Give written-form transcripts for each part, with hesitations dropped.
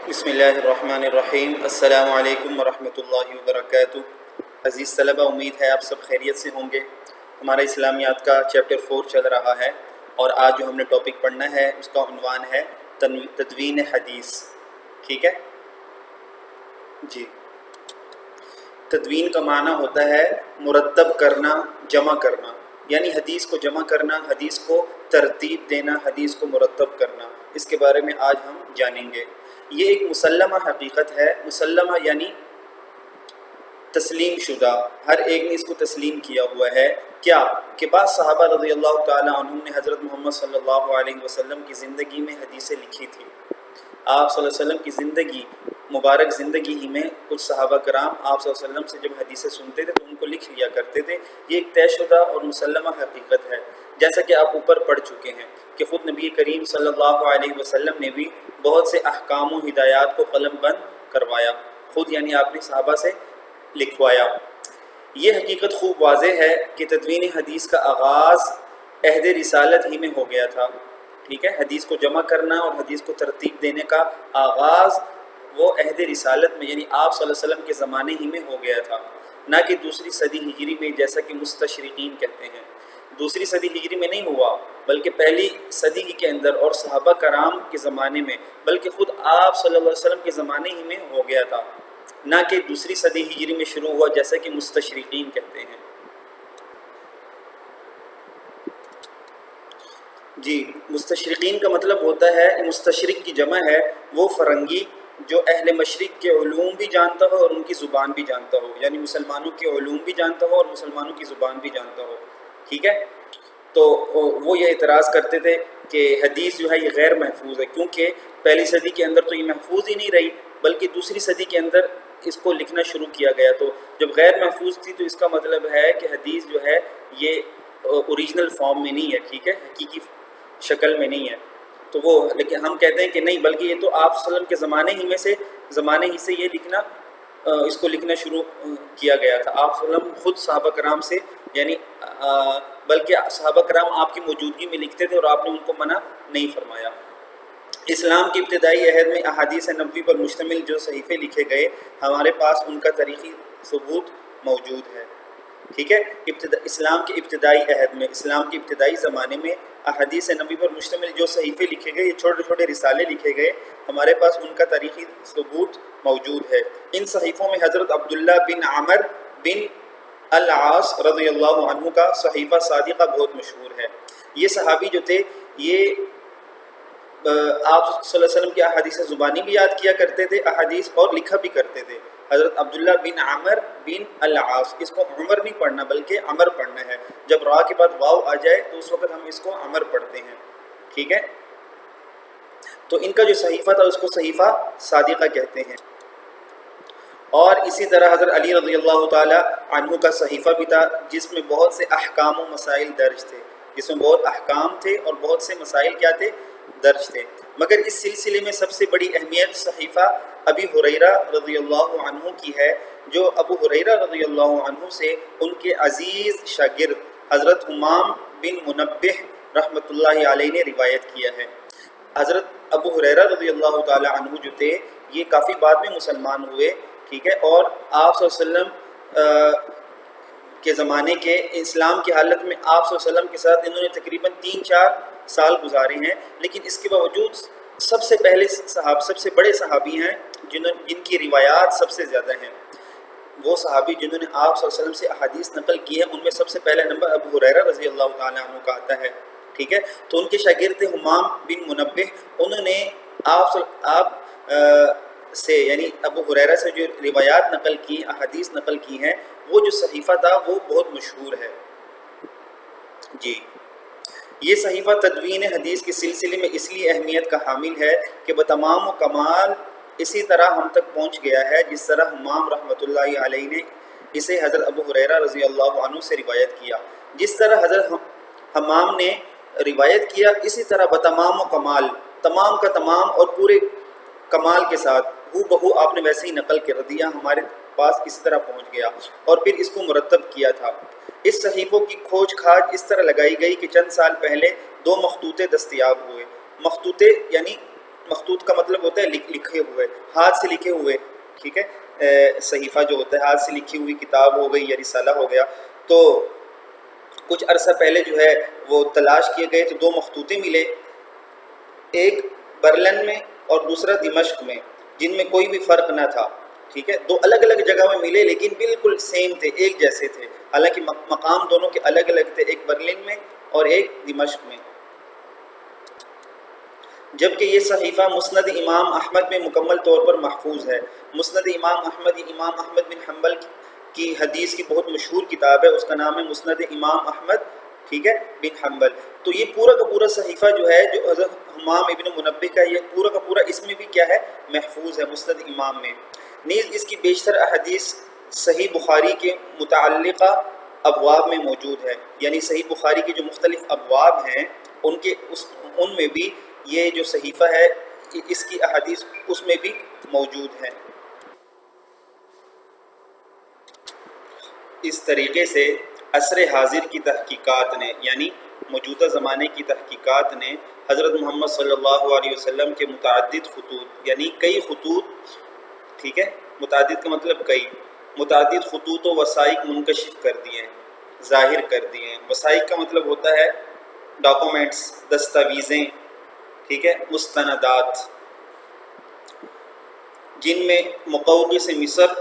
بسم اللہ الرحمن الرحیم۔ السلام علیکم ورحمۃ اللہ وبرکاتہ۔ عزیز طلبہ، امید ہے آپ سب خیریت سے ہوں گے۔ ہمارا اسلامیات کا چیپٹر 4 چل رہا ہے اور آج جو ہم نے ٹاپک پڑھنا ہے اس کا عنوان ہے تدوین حدیث۔ ٹھیک ہے جی۔ تدوین کا معنی ہوتا ہے مرتب کرنا، جمع کرنا، یعنی حدیث کو جمع کرنا، حدیث کو ترتیب دینا، حدیث کو مرتب کرنا۔ اس کے بارے میں آج ہم جانیں گے۔ یہ ایک مسلمہ حقیقت ہے۔ مسلمہ یعنی تسلیم شدہ، ہر ایک نے اس کو تسلیم کیا ہوا ہے۔ کیا کہ بعض صحابہ رضی اللہ تعالی عنہم نے حضرت محمد صلی اللہ علیہ وسلم کی زندگی میں حدیثیں لکھی تھی۔ آپ صلی اللہ علیہ وسلم کی زندگی، مبارک زندگی ہی میں کچھ صحابہ کرام آپ صلی اللہ علیہ وسلم سے جب حدیثیں سنتے تھے تو ان کو لکھ لیا کرتے تھے۔ یہ ایک طے شدہ اور مسلمہ حقیقت ہے، جیسا کہ آپ اوپر پڑھ چکے ہیں کہ خود نبی کریم صلی اللہ علیہ وسلم نے بھی بہت سے احکام و ہدایات کو قلم بند کروایا، خود یعنی آپ نے صحابہ سے لکھوایا۔ یہ حقیقت خوب واضح ہے کہ تدوین حدیث کا آغاز عہد رسالت ہی میں ہو گیا تھا۔ ٹھیک ہے، حدیث کو جمع کرنا اور حدیث کو ترتیب دینے کا آغاز وہ عہد رسالت میں یعنی آپ صلی اللہ علیہ وسلم کے زمانے ہی میں ہو گیا تھا، نہ کہ دوسری صدی ہجری میں جیسا کہ مستشرقین کہتے ہیں۔ دوسری صدی ہجری میں نہیں ہوا، بلکہ پہلی صدی کے اندر اور صحابہ کرام کے زمانے میں، بلکہ خود آپ صلی اللہ علیہ وسلم کے زمانے ہی میں ہو گیا تھا، نہ کہ دوسری صدی ہجری میں شروع ہوا جیسا کہ مستشرقین کہتے ہیں۔ جی، مستشرقین کا مطلب ہوتا ہے، مستشرق کی جمع ہے وہ فرنگی جو اہل مشرق کے علوم بھی جانتا ہو اور ان کی زبان بھی جانتا ہو، یعنی مسلمانوں کے علوم بھی جانتا ہو اور مسلمانوں کی زبان بھی جانتا ہو۔ ٹھیک ہے، تو وہ یہ اعتراض کرتے تھے کہ حدیث جو ہے یہ غیر محفوظ ہے، کیونکہ پہلی صدی کے اندر تو یہ محفوظ ہی نہیں رہی، بلکہ دوسری صدی کے اندر اس کو لکھنا شروع کیا گیا۔ تو جب غیر محفوظ تھی تو اس کا مطلب ہے کہ حدیث جو ہے یہ اوریجنل فارم میں نہیں ہے، ٹھیک ہے، حقیقی شکل میں نہیں ہے۔ تو وہ لیکن ہم کہتے ہیں کہ نہیں، بلکہ یہ تو آپ صلی اللہ علیہ وسلم کے زمانے ہی سے یہ لکھنا، اس کو لکھنا شروع کیا گیا تھا۔ آپ صلی اللہ علیہ وسلم خود صحابہ کرام سے یعنی بلکہ صحابہ کرام آپ کی موجودگی میں لکھتے تھے اور آپ نے ان کو منع نہیں فرمایا۔ اسلام کی ابتدائی عہد میں احادیث نبوی پر مشتمل جو صحیفے لکھے گئے، ہمارے پاس ان کا تاریخی ثبوت موجود ہے۔ ٹھیک ہے، اسلام کے ابتدائی عہد میں، اسلام کے ابتدائی زمانے میں احادیث نبوی پر مشتمل جو صحیفے لکھے گئے، یہ چھوٹے چھوٹے رسالے لکھے گئے، ہمارے پاس ان کا تاریخی ثبوت موجود ہے۔ ان صحیفوں میں حضرت عبداللہ بن عمر بن العاص رضی اللہ عنہ کا صحیفہ صادقہ بہت مشہور ہے۔ یہ صحابی جو تھے یہ آپ صلی اللہ علیہ وسلم کی احادیث زبانی بھی یاد کیا کرتے تھے، احادیث اور لکھا بھی کرتے تھے۔ حضرت عبداللہ بن عمر بن العاص، اس کو عمر نہیں پڑھنا بلکہ عمر پڑھنا ہے، جب را کے بعد واو آ جائے تو اس وقت ہم اس کو عمر پڑھتے ہیں۔ ٹھیک ہے، تو ان کا جو صحیفہ تھا اس کو صحیفہ صادقہ کہتے ہیں۔ اور اسی طرح حضرت علی رضی اللہ تعالی عنہ کا صحیفہ بھی تھا، جس میں بہت سے احکام و مسائل درج تھے، جس میں بہت احکام تھے اور بہت سے مسائل کیا تھے، درج تھے۔ مگر اس سلسلے میں سب سے بڑی اہمیت صحیفہ ابی ہریرہ رضی اللہ عنہ کی ہے، جو ابو ہریرہ رضی اللہ عنہ سے ان کے عزیز شاگرد حضرت حمام بن منبہ رحمۃ اللہ علیہ نے روایت کیا ہے۔ حضرت ابو ہریرہ رضی اللہ تعالی عنہ جو تھے یہ کافی بعد میں مسلمان ہوئے، ٹھیک ہے، اور آپ صلی اللہ علیہ وسلم کے زمانے کے اسلام کی حالت میں آپ صلی اللہ علیہ وسلم کے ساتھ انہوں نے تقریباً 3-4 سال گزارے ہیں، لیکن اس کے باوجود سب سے بڑے صحابی ہیں جن کی روایات سب سے زیادہ ہیں۔ وہ صحابی جنہوں نے آپ صلی اللہ علیہ وسلم سے احادیث نقل کی ہے، ان میں سب سے پہلا نمبر ابو ہریرہ رضی اللہ تعالیٰ عنہ کا آتا ہے۔ ٹھیک ہے، تو ان کے شاگرد حمام بن منبہ، انہوں نے آپ سے یعنی ابو ہریرہ سے جو روایات نقل کی، احادیث نقل کی ہیں، وہ جو صحیفہ تھا وہ بہت مشہور ہے۔ جی، یہ صحیفہ تدوین حدیث کے سلسلے میں اس لیے اہمیت کا حامل ہے کہ بتمام و کمال اسی طرح ہم تک پہنچ گیا ہے جس طرح حمام رحمۃ اللہ علیہ نے اسے حضرت ابو ہریرہ رضی اللہ عنہ سے روایت کیا۔ جس طرح حضرت حمام نے روایت کیا، اسی طرح بتمام و کمال، تمام کا تمام اور پورے کمال کے ساتھ ہو بہو آپ نے ویسے ہی نقل کر دیا، ہمارے پاس اسی طرح پہنچ گیا اور پھر اس کو مرتب کیا تھا۔ اس صحیفوں کی کھوج کھاج اس طرح لگائی گئی کہ چند سال پہلے 2 مخطوطے دستیاب ہوئے۔ مخطوطے یعنی مخطوط کا مطلب ہوتا ہے لکھے ہوئے، ہاتھ سے لکھے ہوئے، ٹھیک ہے، صحیفہ جو ہوتا ہے ہاتھ سے لکھی ہوئی کتاب ہو گئی یا رسالہ ہو گیا. تو کچھ عرصہ پہلے جو ہے وہ تلاش کیے گئے تو 2 مخطوطے ملے، ایک برلن میں اور دوسرا دمشق میں، جن میں کوئی بھی فرق نہ تھا. ٹھیک ہے، 2 الگ الگ جگہ میں ملے لیکن بالکل سیم تھے، ایک جیسے تھے، حالانکہ مقام دونوں کے الگ الگ تھے، ایک برلن میں اور ایک دمشق میں. جبکہ یہ صحیفہ مسند امام احمد میں مکمل طور پر محفوظ ہے. مسند امام احمد بن حنبل کی حدیث کی بہت مشہور کتاب ہے، اس کا نام ہے مسند امام احمد، ٹھیک ہے، بن حنبل. تو یہ پورا کا پورا صحیفہ جو ہے جو حضرت حمام ابن منبہ کا، یہ پورا کا پورا اس میں بھی کیا ہے، محفوظ ہے مسند امام میں. نیز اس کی بیشتر احادیث صحیح بخاری کے متعلقہ ابواب میں موجود ہے، یعنی صحیح بخاری کے جو مختلف ابواب ہیں ان میں بھی یہ جو صحیفہ ہے اس کی احادیث اس میں بھی موجود ہیں. اس طریقے سے عصر حاضر کی تحقیقات نے، یعنی موجودہ زمانے کی تحقیقات نے حضرت محمد صلی اللہ علیہ وسلم کے متعدد خطوط، یعنی کئی خطوط، ٹھیک ہے، متعدد کا مطلب کئی، متعدد خطوط و وثائق منکشف کر دیے ہیں، ظاہر کر دیے ہیں. وثائق کا مطلب ہوتا ہے ڈاکومنٹس، دستاویزیں، ٹھیک ہے، مستندات، جن میں مقوقس مصر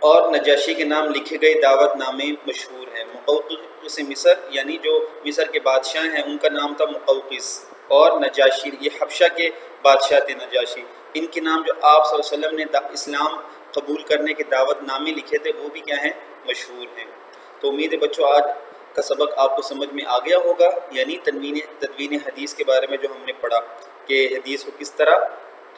اور نجاشی کے نام لکھے گئے دعوت نامے مشہور ہیں. مقوقس مصر یعنی جو مصر کے بادشاہ ہیں ان کا نام تھا مقوقس، اور نجاشی یہ حبشہ کے بادشاہ تھے نجاشی، ان کے نام جو آپ صلی اللہ علیہ وسلم نے اسلام قبول کرنے کے دعوت نامے لکھے تھے وہ بھی کیا ہیں، مشہور ہیں. تو امید ہے بچوں آج کا سبق آپ کو سمجھ میں آ گیا ہوگا، یعنی تدوین حدیث کے بارے میں جو ہم نے پڑھا کہ حدیث کو کس طرح،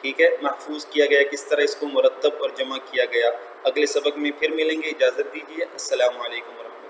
ٹھیک ہے، محفوظ کیا گیا، کس طرح اس کو مرتب اور جمع کیا گیا. اگلے سبق میں پھر ملیں گے، اجازت دیجیے، السلام علیکم ورحمۃ اللہ.